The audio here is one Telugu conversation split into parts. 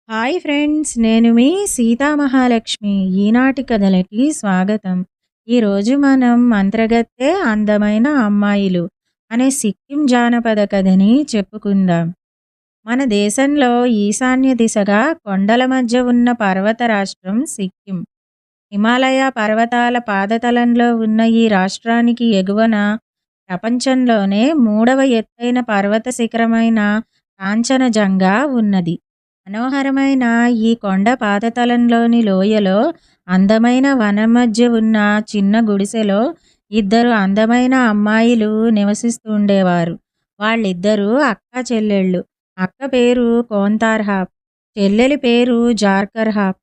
హాయ్ ఫ్రెండ్స్, నేను మీ సీతామహాలక్ష్మి. ఈనాటి కథలకి స్వాగతం. ఈరోజు మనం మంత్రగత్తె అందమైన అమ్మాయిలు అనే సిక్కిం జానపద కథని చెప్పుకుందాం. మన దేశంలో ఈశాన్య దిశగా కొండల మధ్య ఉన్న పర్వత రాష్ట్రం సిక్కిం. హిమాలయ పర్వతాల పాదతలంలో ఉన్న ఈ రాష్ట్రానికి ఎగువన ప్రపంచంలోనే మూడవ ఎత్తైన పర్వత శిఖరమైన కాంచనజంగా ఉన్నది. మనోహరమైన ఈ కొండ పాదతలంలోని లోయలో అందమైన వనం మధ్య ఉన్న చిన్న గుడిసెలో ఇద్దరు అందమైన అమ్మాయిలు నివసిస్తూ ఉండేవారు. వాళ్ళిద్దరూ అక్కా చెల్లెళ్ళు. అక్క పేరు కోంతార్హాప్, చెల్లెలి పేరు జార్కర్హాప్.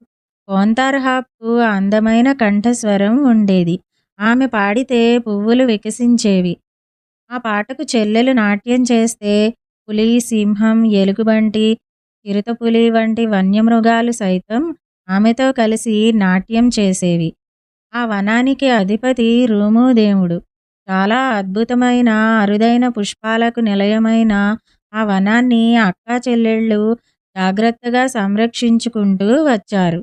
కోంతార్హాప్కు అందమైన కంఠస్వరం ఉండేది. ఆమె పాడితే పువ్వులు వికసించేవి. ఆ పాటకు చెల్లెలు నాట్యం చేస్తే పులి, సింహం, ఎలుగుబంటి, చిరుతపులి వంటి వన్యమృగాలు సైతం ఆమెతో కలిసి నాట్యం చేసేవి. ఆ వనానికి అధిపతి రూముదేవుడు. చాలా అద్భుతమైన అరుదైన పుష్పాలకు నిలయమైన ఆ వనాన్ని అక్కా చెల్లెళ్ళు జాగ్రత్తగా సంరక్షించుకుంటూ వచ్చారు.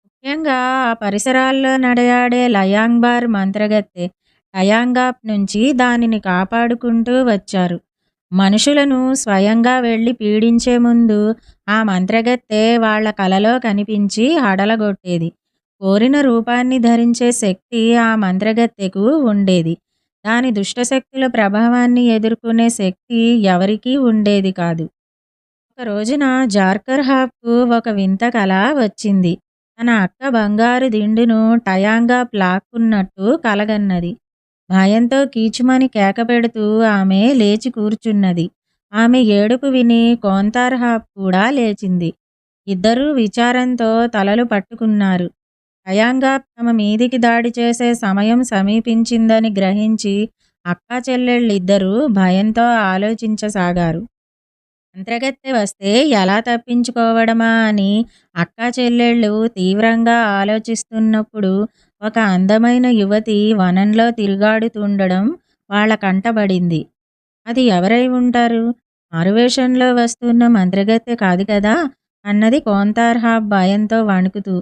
ముఖ్యంగా ఆ పరిసరాల్లో నడయాడే లయాంగ్బార్ మంత్రగత్తె టయాంగాప్ నుంచి దానిని కాపాడుకుంటూ వచ్చారు. మనుషులను స్వయంగా వెళ్ళి పీడించే ముందు ఆ మంత్రగత్తె వాళ్ళ కలలో కనిపించి హడలగొట్టేది. కోరిన రూపాన్ని ధరించే శక్తి ఆ మంత్రగత్తెకు ఉండేది. దాని దుష్టశక్తుల ప్రభావాన్ని ఎదుర్కొనే శక్తి ఎవరికీ ఉండేది కాదు. ఒక రోజున జార్కర్ హాప్కు ఒక వింత కల వచ్చింది. తన అక్క బంగారు దిండును టయాంగాప్ లాక్కున్నట్టు కలగన్నది. భయంతో కీచుమని కేకపెడుతూ ఆమె లేచి కూర్చున్నది. ఆమె ఏడుపు విని కోంతార్హాప్ కూడా లేచింది. ఇద్దరూ విచారంతో తలలు పట్టుకున్నారు. టయాంగాప్ తమ మీదికి దాడి చేసే సమయం సమీపించిందని గ్రహించి అక్కా చెల్లెళ్ళిద్దరూ భయంతో ఆలోచించసాగారు. మంత్రగత్తె వస్తే ఎలా తప్పించుకోవడమా అని అక్కా చెల్లెళ్ళు తీవ్రంగా ఆలోచిస్తున్నప్పుడు ఒక అందమైన యువతి వనంలో తిరుగాడుతుండడం వాళ్ళ కంటబడింది. అది ఎవరై ఉంటారు? మారువేషంలో వస్తున్న మంత్రగత్తె కాదు కదా అన్నది కోంతార్హాప్ భయంతో వణుకుతూ.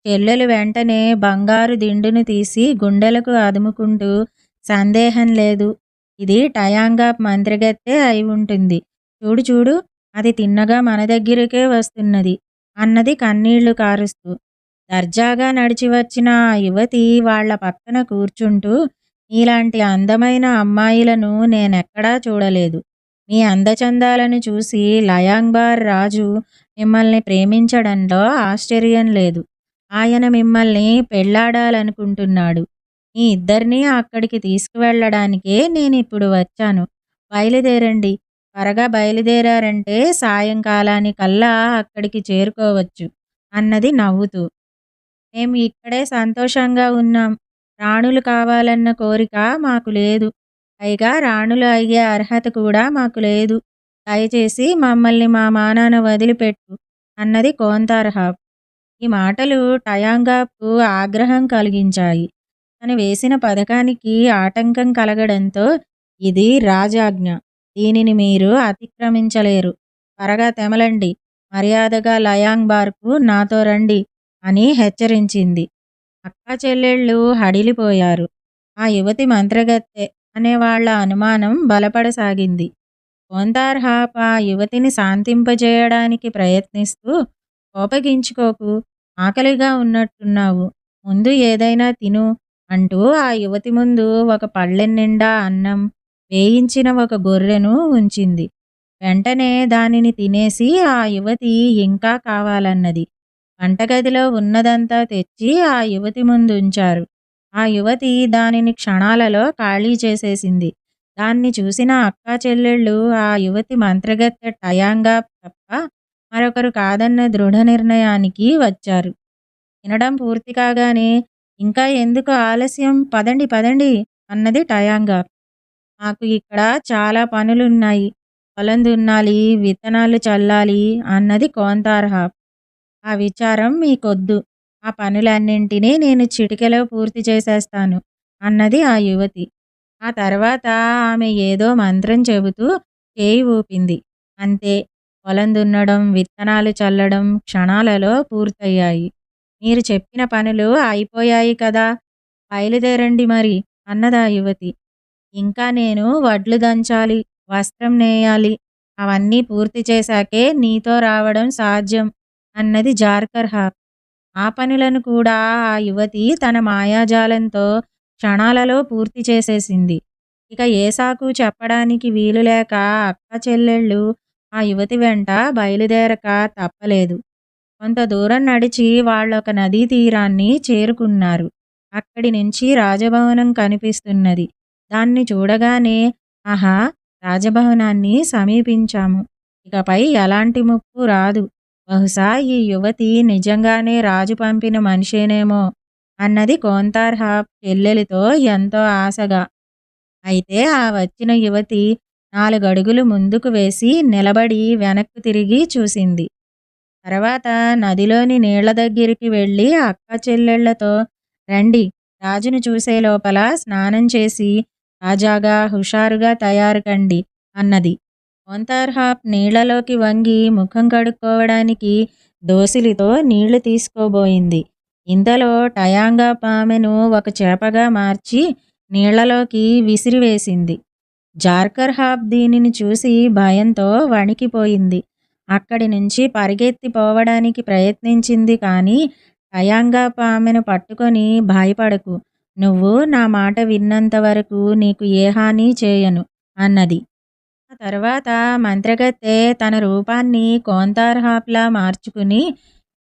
చెల్లెలు వెంటనే బంగారు దిండును తీసి గుండెలకు అదుముకుంటూ, సందేహం లేదు, ఇది టయాంగాప్ మంత్రగత్తె అయి ఉంటుంది. చూడు చూడు, అది తిన్నగా మన దగ్గరికే వస్తున్నది అన్నది కన్నీళ్లు కారుస్తూ. దర్జాగా నడిచి వచ్చిన ఆ యువతి వాళ్ల పక్కన కూర్చుంటూ, మీలాంటి అందమైన అమ్మాయిలను నేనెక్కడా చూడలేదు. మీ అందచందాలను చూసి లయాంగ్బార్ రాజు మిమ్మల్ని ప్రేమించడంలో ఆశ్చర్యం లేదు. ఆయన మిమ్మల్ని పెళ్లాడాలనుకుంటున్నాడు. మీ ఇద్దరినీ అక్కడికి తీసుకువెళ్ళడానికే నేనిప్పుడు వచ్చాను. బయలుదేరండి. త్వరగా బయలుదేరారంటే సాయంకాలానికల్లా అక్కడికి చేరుకోవచ్చు అన్నది నవ్వుతూ. మేము ఇక్కడే సంతోషంగా ఉన్నాం. రాణులు కావాలన్న కోరిక మాకు లేదు. పైగా రాణులు అయ్యే అర్హత కూడా మాకు లేదు. దయచేసి మమ్మల్ని మా మానాన వదిలిపెట్టు అన్నది కోంతార్హాప్. ఈ మాటలు టయాంగాప్కు ఆగ్రహం కలిగించాయి. తను వేసిన పథకానికి ఆటంకం కలగడంతో, ఇది రాజాజ్ఞ. దీనిని మీరు అతిక్రమించలేరు. త్వరగా తెమలండి. మర్యాదగా లయాంగ్బార్కు నాతో రండి అని హెచ్చరించింది. అక్కా చెల్లెళ్ళు హడిలిపోయారు. ఆ యువతి మంత్రగత్తె అనే వాళ్ళ అనుమానం బలపడసాగింది. కోంతార్హాప్ ఆ యువతిని శాంతింపజేయడానికి ప్రయత్నిస్తూ, కోపగించుకోకు, ఆకలిగా ఉన్నట్టున్నావు, ముందు ఏదైనా తిను అంటూ ఆ యువతి ముందు ఒక పళ్ళెం నిండా అన్నం, వేయించిన ఒక గొర్రెను ఉంచింది. వెంటనే దానిని తినేసి ఆ యువతి ఇంకా కావాలన్నది. వంటగదిలో ఉన్నదంతా తెచ్చి ఆ యువతి ముందు ఉంచారు. ఆ యువతి దానిని క్షణాలలో ఖాళీ చేసేసింది. దాన్ని చూసిన అక్కా చెల్లెళ్ళు ఆ యువతి మంత్రగత్తె టయాంగాప్ తప్ప మరొకరు కాదన్న దృఢ నిర్ణయానికి వచ్చారు. తినడం పూర్తి కాగానే, ఇంకా ఎందుకు ఆలస్యం, పదండి పదండి అన్నది టయాంగాప్. మాకు ఇక్కడ చాలా పనులున్నాయి. పొలం దున్నాలి, విత్తనాలు చల్లాలి అన్నది కోంతార్హాప్. ఆ విచారం మీకొద్దు. ఆ పనులన్నింటినీ నేను చిటికెలో పూర్తి చేసేస్తాను అన్నది ఆ యువతి. ఆ తర్వాత ఆమె ఏదో మంత్రం చెబుతూ చేయి ఊపింది. అంతే, పొలం దున్నడం, విత్తనాలు చల్లడం క్షణాలలో పూర్తయ్యాయి. మీరు చెప్పిన పనులు అయిపోయాయి కదా! బయలుదేరండి మరి అన్నదా యువతి. ఇంకా నేను వడ్లు దంచాలి, వస్త్రం నేయాలి. అవన్నీ పూర్తి చేశాకే నీతో రావడం సాధ్యం అన్నది జార్కర్‌హాప్. ఆ పనులను కూడా ఆ యువతి తన మాయాజాలంతో క్షణాలలో పూర్తి చేసేసింది. ఇక ఏ సాకు చెప్పడానికి వీలు లేక అక్క చెల్లెళ్ళు ఆ యువతి వెంట బయలుదేరక తప్పలేదు. కొంత దూరం నడిచి వాళ్ళొక నదీ తీరాన్ని చేరుకున్నారు. అక్కడి నుంచి రాజభవనం కనిపిస్తున్నది. దాన్ని చూడగానే ఆహా! రాజభవనాన్ని సమీపించాము. ఇకపై ఎలాంటి ముప్పు రాదు. బహుశా ఈ యువతి నిజంగానే రాజు పంపిన మనిషేనేమో అన్నది కోంతార్‌హాప్ చెల్లెలితో ఎంతో ఆశగా. అయితే ఆ వచ్చిన యువతి 4 అడుగులు ముందుకు వేసి నిలబడి వెనక్కు తిరిగి చూసింది. తర్వాత నదిలోని నీళ్ల దగ్గరికి వెళ్ళి అక్క చెల్లెళ్లతో రండి, రాజును చూసే లోపల స్నానం చేసి తాజాగా హుషారుగా తయారు కండి అన్నది. మోంతార్‌హాప్ నీళ్లలోకి వంగి ముఖం కడుక్కోవడానికి దోసిలితో నీళ్లు తీసుకోబోయింది. ఇంతలో టయాంగాప్ ఆమెను ఒక చేపగా మార్చి నీళ్లలోకి విసిరివేసింది. జార్కర్‌హాప్ దీనిని చూసి భయంతో వణికిపోయింది. అక్కడి నుంచి పరిగెత్తి పోవడానికి ప్రయత్నించింది కానీ టయాంగాప్ ఆమెను పట్టుకొని భయపడకు, నువ్వు నా మాట విన్నంత వరకు నీకు ఏ హాని చేయను అన్నది. ఆ తర్వాత మంత్రగత్తె తన రూపాన్ని కోంతార్‌హాప్‌లా మార్చుకుని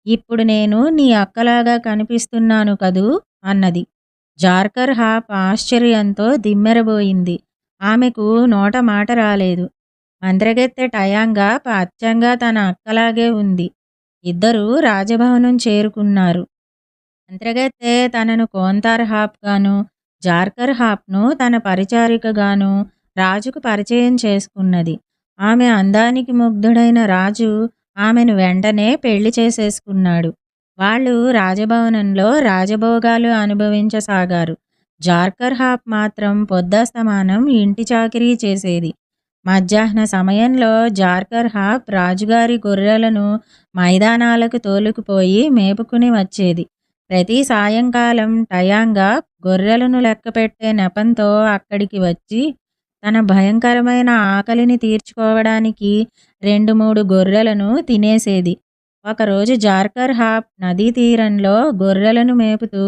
ఇప్పుడు నేను నీ అక్కలాగా కనిపిస్తున్నాను కదూ అన్నది. జార్కర్‌హాప్ ఆశ్చర్యంతో దిమ్మెరబోయింది. ఆమెకు నోట మాట రాలేదు. మంత్రగత్తె టయాంగాప్ అచ్చంగా తన అక్కలాగే ఉంది. ఇద్దరూ రాజభవనం చేరుకున్నారు. మంత్రగత్తె తనను కోంతార్‌హాప్‌గాను, జార్కర్‌హాప్‌ను తన పరిచారికగాను రాజుకు పరిచయం చేసుకున్నది. ఆమె అందానికి ముగ్ధుడైన రాజు ఆమెను వెంటనే పెళ్లి చేసేసుకున్నాడు. వాళ్ళు రాజభవనంలో రాజభోగాలు అనుభవించసాగారు. జార్కర్‌హాప్ మాత్రం పొద్దస్తమానం ఇంటి చాకిరీ చేసేది. మధ్యాహ్న సమయంలో జార్కర్‌హాప్ రాజుగారి గొర్రెలను మైదానాలకు తోలుకుపోయి మేపుకుని వచ్చేది. ప్రతి సాయంకాలం టయాంగాప్ గొర్రెలను లెక్కపెట్టే నెపంతో అక్కడికి వచ్చి తన భయంకరమైన ఆకలిని తీర్చుకోవడానికి 2-3 గొర్రెలను తినేసేది. ఒకరోజు జార్కర్‌హాప్ నదీ తీరంలో గొర్రెలను మేపుతూ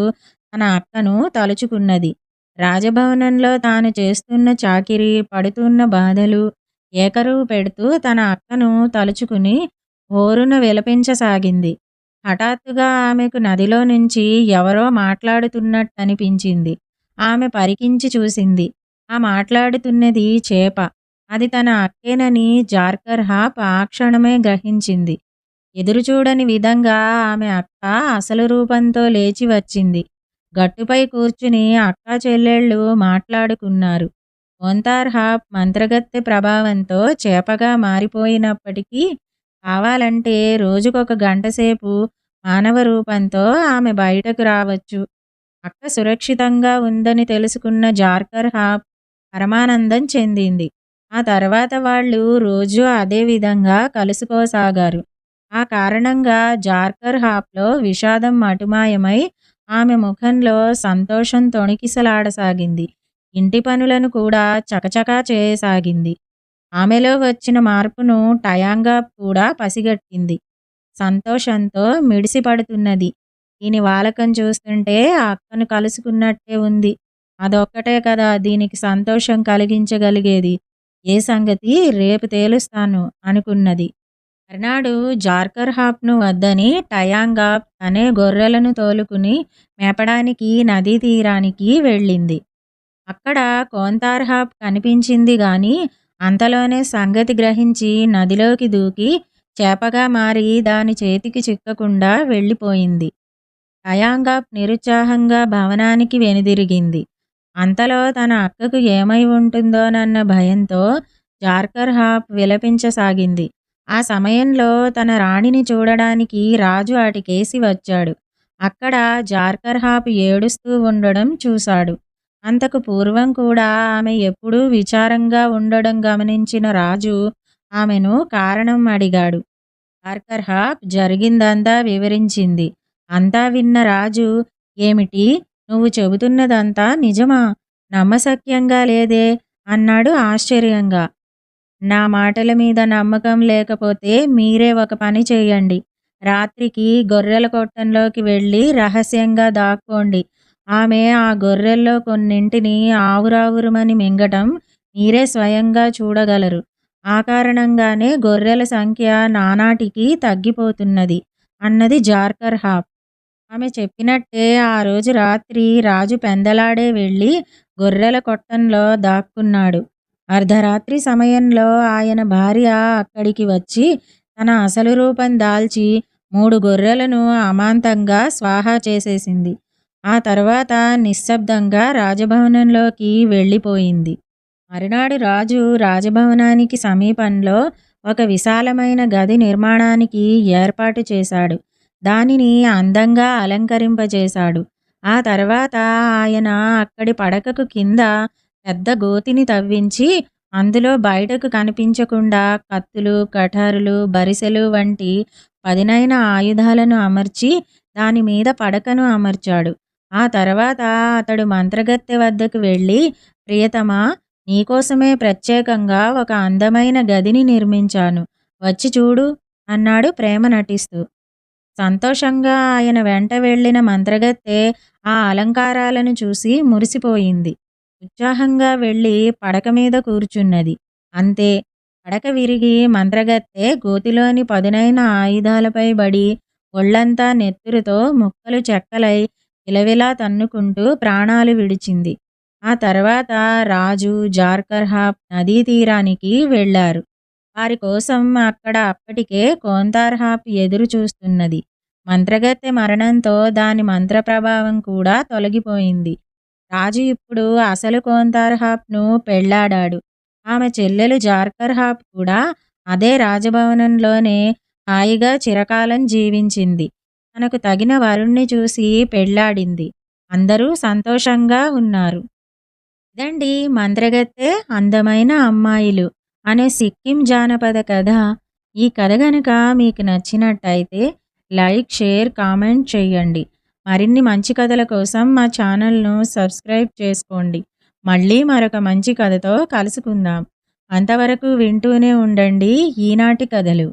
తన అక్కను తలుచుకున్నది. రాజభవనంలో తాను చేస్తున్న చాకిరీ, పడుతున్న బాధలు ఏకరువు పెడుతూ తన అక్కను తలుచుకుని హోరున విలపించసాగింది. హఠాత్తుగా ఆమెకు నదిలో నుంచి ఎవరో మాట్లాడుతున్నట్టనిపించింది. ఆమె పరికించి చూసింది. ఆ మాట్లాడుతున్నది చేప. అది తన అక్కేనని జార్కర్‌హాప్ ఆ క్షణమే గ్రహించింది. ఎదురుచూడని విధంగా ఆమె అక్క అసలు రూపంతో లేచి వచ్చింది. గట్టుపై కూర్చుని అక్కా చెల్లెళ్ళు మాట్లాడుకున్నారు. మోంతార్‌హాప్ మంత్రగత్తె ప్రభావంతో చేపగా మారిపోయినప్పటికీ కావాలంటే రోజుకొక గంటసేపు మానవ రూపంతో ఆమె బయటకు రావచ్చు. అక్క సురక్షితంగా ఉందని తెలుసుకున్న జార్కర్‌హాప్ పరమానందం చెందింది. ఆ తర్వాత వాళ్ళు రోజూ అదే విధంగా కలుసుకోసాగారు. ఆ కారణంగా జార్కర్‌హాప్‌లో విషాదం మటుమాయమై ఆమె ముఖంలో సంతోషం తొణికిసలాడసాగింది. ఇంటి పనులను కూడా చకచకా చేయసాగింది. ఆమెలో వచ్చిన మార్పును టయాంగాప్ కూడా పసిగట్టింది. సంతోషంతో మిడిసిపడుతున్నది. దీని వాలకం చూస్తుంటే ఆ అక్కను కలుసుకున్నట్టే ఉంది. అదొక్కటే కదా దీనికి సంతోషం కలిగించగలిగేది. ఏ సంగతి రేపు తేలుస్తాను అనుకున్నది. మర్నాడు జార్కర్‌హాప్‌ను వద్దని టయాంగాప్ తనే గొర్రెలను తోలుకుని మేపడానికి నదీ తీరానికి వెళ్ళింది. అక్కడ కోంతార్‌హాప్ కనిపించింది గాని అంతలోనే సంగతి గ్రహించి నదిలోకి దూకి చేపగా మారి దాని చేతికి చిక్కకుండా వెళ్ళిపోయింది. టయాంగాప్ నిరుత్సాహంగా భవనానికి వెనుదిరిగింది. అంతలో తన అక్కకు ఏమై ఉంటుందోనన్న భయంతో జార్కర్‌హాప్ విలపించసాగింది. ఆ సమయంలో తన రాణిని చూడడానికి రాజు అటుకేసి వచ్చాడు. అక్కడ జార్కర్‌హాప్ ఏడుస్తూ ఉండడం చూశాడు. అంతకు పూర్వం కూడా ఆమె ఎప్పుడూ విచారంగా ఉండడం గమనించిన రాజు ఆమెను కారణం అడిగాడు. హార్కర్హాప్ జరిగిందంతా వివరించింది. అంతా విన్న రాజు, ఏమిటి, నువ్వు చెబుతున్నదంతా నిజమా? నమ్మశక్యంగా లేదే అన్నాడు ఆశ్చర్యంగా. నా మాటల మీద నమ్మకం లేకపోతే మీరే ఒక పని చేయండి. రాత్రికి గొర్రెల కొట్టంలోకి వెళ్ళి రహస్యంగా దాక్కోండి. ఆమె ఆ గొర్రెల్లో కొన్నింటిని ఆవురావురుమని మింగటం మీరే స్వయంగా చూడగలరు. ఆ కారణంగానే గొర్రెల సంఖ్య నానాటికి తగ్గిపోతున్నది అన్నది జార్కర్ హాప్. ఆమె చెప్పినట్టే ఆ రోజు రాత్రి రాజు పెందలాడే వెళ్ళి గొర్రెల కొట్టంలో దాక్కున్నాడు. అర్ధరాత్రి సమయంలో ఆయన భార్య అక్కడికి వచ్చి తన అసలు రూపం దాల్చి 3 గొర్రెలను అమాంతంగా స్వాహా చేసేసింది. ఆ తర్వాత నిశ్శబ్దంగా రాజభవనంలోకి వెళ్ళిపోయింది. మరునాడు రాజు రాజభవనానికి సమీపంలో ఒక విశాలమైన గది నిర్మాణానికి ఏర్పాటు చేశాడు. దానిని అందంగా అలంకరింపజేశాడు. ఆ తర్వాత ఆయన అక్కడి పడకకు కింద పెద్ద గోతిని తవ్వించి అందులో బయటకు కనిపించకుండా కత్తులు, కఠారులు, బరిసెలు వంటి పదునైన ఆయుధాలను అమర్చి దాని మీద పడకను అమర్చాడు. ఆ తర్వాత అతడు మంత్రగత్తె వద్దకు వెళ్ళి, ప్రియతమా, నీకోసమే ప్రత్యేకంగా ఒక అందమైన గదిని నిర్మించాను. వచ్చి చూడు అన్నాడు ప్రేమ నటిస్తూ. సంతోషంగా ఆయన వెంట వెళ్ళిన మంత్రగత్తె ఆ అలంకారాలను చూసి మురిసిపోయింది. ఉత్సాహంగా వెళ్ళి పడక మీద కూర్చున్నది. అంతే, పడక విరిగి మంత్రగత్తె గోతిలోని పదునైన ఆయుధాలపై బడి ఒళ్లంతా నెత్తురుతో ముక్కలు చెక్కలై విలవిలా తన్నుకుంటూ ప్రాణాలు విడిచింది. ఆ తర్వాత రాజు, జార్కర్హాప్ నదీ తీరానికి వెళ్ళారు. వారి కోసం అక్కడ అప్పటికే కోంతార్హాప్ ఎదురు చూస్తున్నది. మంత్రగత్తె మరణంతో దాని మంత్ర ప్రభావం కూడా తొలగిపోయింది. రాజు ఇప్పుడు అసలు కోంతార్హాప్ను పెళ్లాడాడు. ఆమె చెల్లెలు జార్కర్హాప్ కూడా అదే రాజభవనంలోనే హాయిగా చిరకాలం జీవించింది. తనకు తగిన వరుణ్ణి చూసి పెళ్లాడింది. అందరూ సంతోషంగా ఉన్నారు. ఇదండి మంత్రగత్తె అందమైన అమ్మాయిలు అనే సిక్కిం జానపద కథ. ఈ కథ గనుక మీకు నచ్చినట్టయితే లైక్, షేర్, కామెంట్ చేయండి. మరిన్ని మంచి కథల కోసం మా ఛానల్ను సబ్స్క్రైబ్ చేసుకోండి. మళ్ళీ మరొక మంచి కథతో కలుసుకుందాం. అంతవరకు వింటూనే ఉండండి ఈనాటి కథలు.